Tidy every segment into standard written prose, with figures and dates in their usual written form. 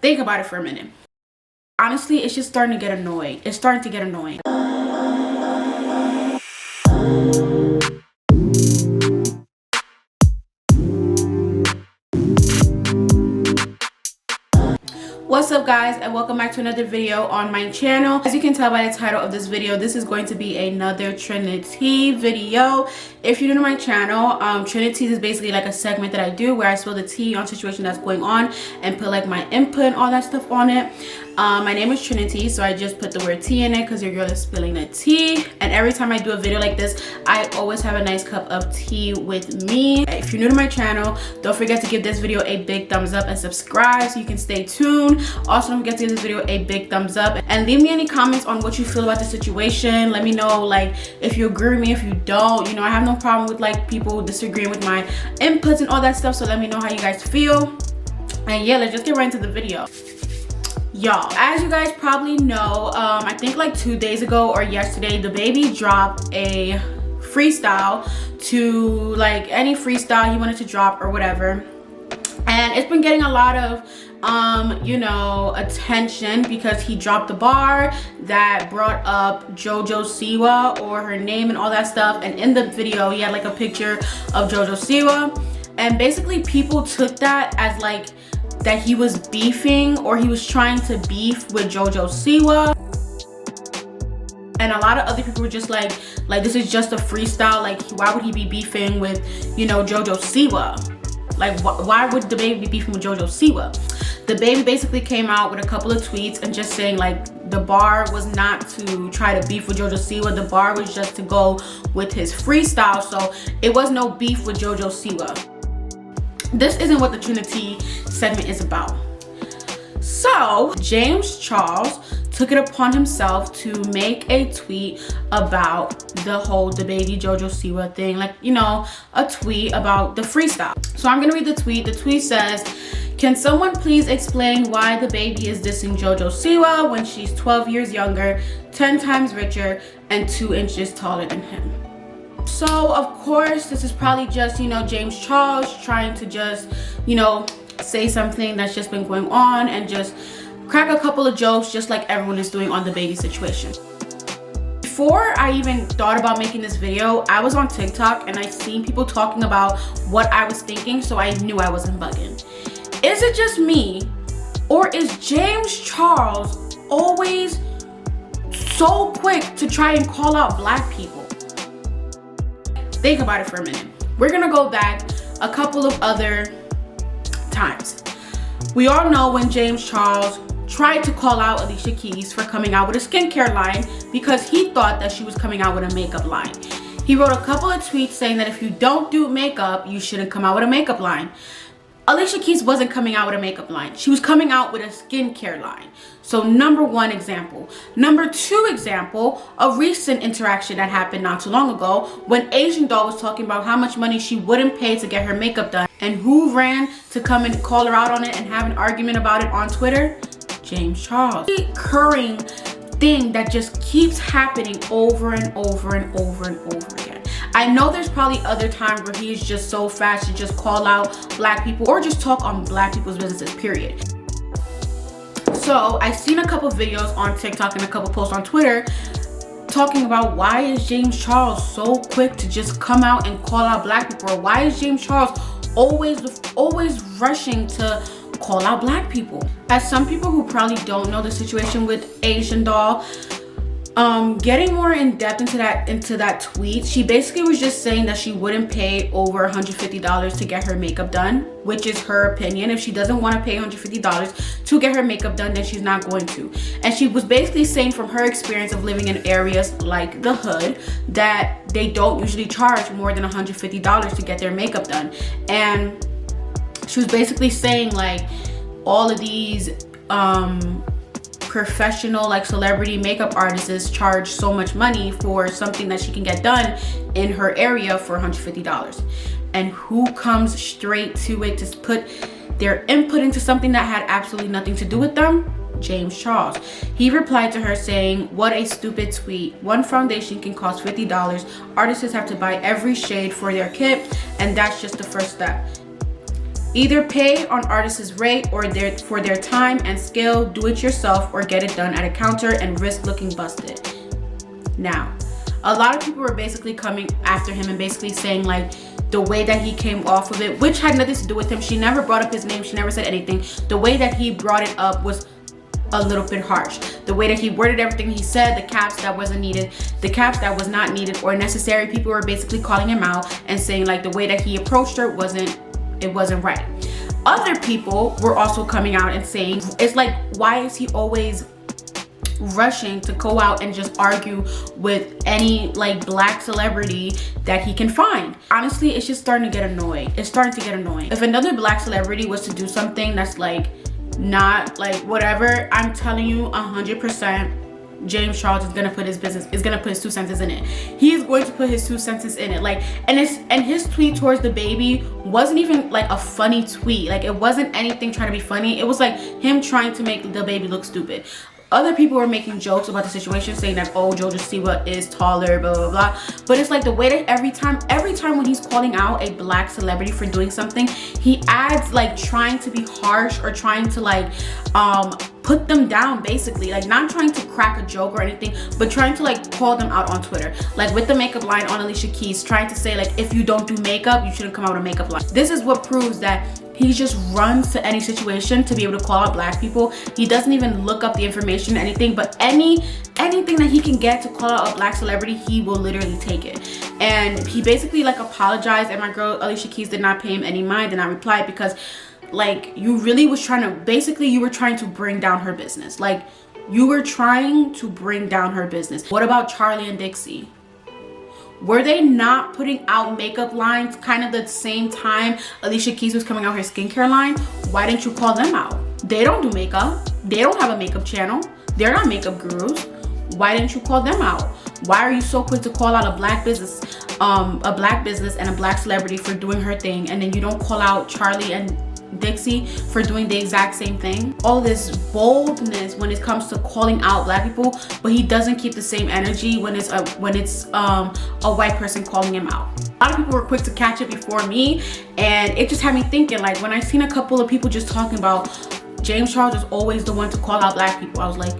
Think about it for a minute. Honestly, it's just starting to get annoying. It's starting to get annoying. What's up guys, and welcome back to another video on my channel. As you can tell by the title of this video, this is going to be another Trini-TEA video. If you're new to my channel, Trini-TEA is basically like a segment that I do where I spill the tea on situation that's going on and put like my input and all that stuff on it. My name is Trini-TEA, so I just put the word tea in it because your girl is spilling the tea. And every time I do a video like this, I always have a nice cup of tea with me. If you're new to my channel, don't forget to give this video a big thumbs up and subscribe so you can stay tuned. Also, don't forget to give this video a big thumbs up and leave me any comments on what you feel about the situation. Let me know like if you agree with me, if you don't. You know, I have no problem with like people disagreeing with my inputs and all that stuff, so let me know how you guys feel. And yeah, let's just get right into the video. Y'all, as you guys probably know, I think like 2 days ago or yesterday, Dababy dropped a freestyle to like any freestyle he wanted to drop or whatever, and it's been getting a lot of you know, attention because he dropped the bar that brought up JoJo Siwa or her name and all that stuff. And in the video he had like a picture of JoJo Siwa, and basically people took that as like that he was beefing or he was trying to beef with JoJo Siwa. And a lot of other people were just like this is just a freestyle, like why would he be beefing with, you know, JoJo Siwa? Like why would Dababy be beefing with JoJo Siwa? Dababy basically came out with a couple of tweets and just saying like the bar was not to try to beef with JoJo Siwa, the bar was just to go with his freestyle, so it was no beef with JoJo Siwa. This isn't what the Trini-TEA segment is about. So James Charles took it upon himself to make a tweet about the whole Dababy JoJo Siwa thing, like, you know, a tweet about the freestyle. So I'm gonna read the tweet. The tweet says, "Can someone please explain why Dababy is dissing JoJo Siwa when she's 12 years younger, 10 times richer, and 2 inches taller than him?" So of course this is probably just, you know, James Charles trying to just, you know, say something that's just been going on and just crack a couple of jokes just like everyone is doing on the Dababy situation. Before I even thought about making this video, I was on TikTok and I seen people talking about what I was thinking, so I knew I wasn't bugging. Is it just me, or is James Charles always so quick to try and call out black people? Think about it for a minute. We're gonna go back a couple of other times. We all know when James Charles tried to call out Alicia Keys for coming out with a skincare line because he thought that she was coming out with a makeup line. He wrote a couple of tweets saying that if you don't do makeup, you shouldn't come out with a makeup line. Alicia Keys wasn't coming out with a makeup line. She was coming out with a skincare line. So number one example. Number two example, a recent interaction that happened not too long ago when Asian Doll was talking about how much money she wouldn't pay to get her makeup done. And who ran to come and call her out on it and have an argument about it on Twitter? James Charles. The recurring thing that just keeps happening over and over and over and over again. I know there's probably other times where he is just so fast to just call out black people or just talk on black people's businesses, period. So I've seen a couple videos on TikTok and a couple posts on Twitter talking about why is James Charles so quick to just come out and call out black people, or why is James Charles always rushing to call out black people. As some people who probably don't know the situation with Asian Doll, getting more in depth into that tweet, she basically was just saying that she wouldn't pay over $150 to get her makeup done, which is her opinion. If she doesn't want to pay $150 to get her makeup done, then she's not going to. And she was basically saying from her experience of living in areas like the hood that they don't usually charge more than $150 to get their makeup done. And she was basically saying like all of these professional like celebrity makeup artists charge so much money for something that she can get done in her area for $150. And who comes straight to it to put their input into something that had absolutely nothing to do with them? James Charles. He replied to her saying, "What a stupid tweet. One foundation can cost $50. Artists have to buy every shade for their kit, and that's just the first step." Either pay on artist's rate or for their time and skill, do it yourself, or get it done at a counter and risk looking busted. Now, a lot of people were basically coming after him and basically saying like the way that he came off of it, which had nothing to do with him. She never brought up his name. She never said anything. The way that he brought it up was a little bit harsh. The way that he worded everything he said, the caps that wasn't needed, the caps that was not needed or necessary, people were basically calling him out and saying like the way that he approached her wasn't right. Other people were also coming out and saying, it's like, why is he always rushing to go out and just argue with any like black celebrity that he can find? Honestly, it's just starting to get annoying. It's starting to get annoying. If another black celebrity was to do something that's like not like whatever, I'm telling you 100% James Charles is gonna put his 2 cents in it. He is going to put his 2 cents in it. Like, and his tweet towards Dababy wasn't even like a funny tweet. Like, it wasn't anything trying to be funny. It was like him trying to make Dababy look stupid. Other people were making jokes about the situation, saying that, oh, Jojo Siwa is taller, blah, blah, blah. But it's like the way that every time when he's calling out a black celebrity for doing something, he adds like trying to be harsh or trying to like put them down, basically. Like, not trying to crack a joke or anything, but trying to like call them out on Twitter. Like with the makeup line on Alicia Keys, trying to say like, if you don't do makeup, you shouldn't come out with a makeup line. This is what proves that he just runs to any situation to be able to call out black people. He doesn't even look up the information, anything, but anything that he can get to call out a black celebrity, he will literally take it. And he basically like apologized, and my girl Alicia Keys did not pay him any mind, did not reply, because like you really was trying to, basically you were trying to bring down her business. Like, you were trying to bring down her business. What about Charlie and Dixie? Were they not putting out makeup lines kind of the same time Alicia Keys was coming out her skincare line? Why didn't you call them out? They don't do makeup. They don't have a makeup channel. They're not makeup gurus. Why didn't you call them out? Why are you so quick to call out a black business and a black celebrity for doing her thing, and then you don't call out Charlie and Dixie for doing the exact same thing? All this boldness when it comes to calling out black people, but he doesn't keep the same energy when it's a white person calling him out. A lot of people were quick to catch it before me, and it just had me thinking, like, when I seen a couple of people just talking about James Charles is always the one to call out black people, I was like,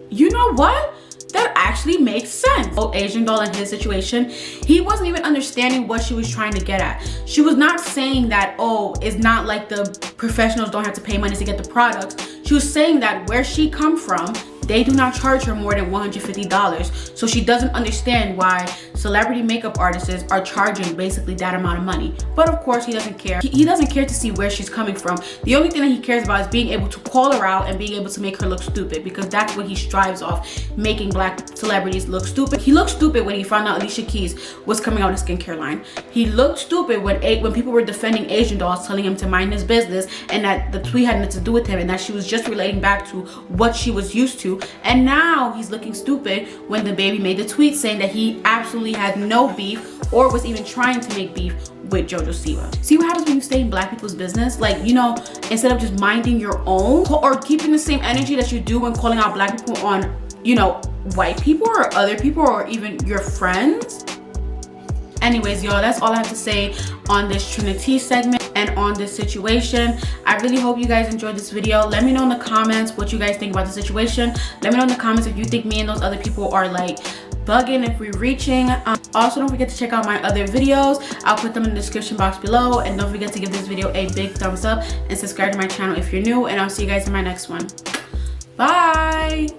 you know what? That actually makes sense. Oh, Asian doll in his situation, he wasn't even understanding what she was trying to get at. She was not saying that, oh, it's not like the professionals don't have to pay money to get the products. She was saying that where she come from, they do not charge her more than $150. So she doesn't understand why celebrity makeup artists are charging basically that amount of money. But of course, he doesn't care. He doesn't care to see where she's coming from. The only thing that he cares about is being able to call her out and being able to make her look stupid, because that's what he strives off, making black celebrities look stupid. He looked stupid when he found out Alicia Keys was coming out a skincare line. He looked stupid when people were defending Asian dolls, telling him to mind his business, and that the tweet had nothing to do with him, and that she was just relating back to what she was used to. And now he's looking stupid when Dababy made the tweet saying that he absolutely had no beef or was even trying to make beef with Jojo Siwa. See what happens when you stay in black people's business? Like, you know, instead of just minding your own or keeping the same energy that you do when calling out black people on, you know, white people or other people or even your friends. Anyways, y'all, that's all I have to say on this Trini-TEA segment and on this situation. I really hope you guys enjoyed this video. Let me know in the comments what you guys think about the situation. Let me know in the comments if you think me and those other people are like bugging, if we're reaching. Also, don't forget to check out my other videos. I'll put them in the description box below, and don't forget to give this video a big thumbs up and subscribe to my channel if you're new, and I'll see you guys in my next one. Bye.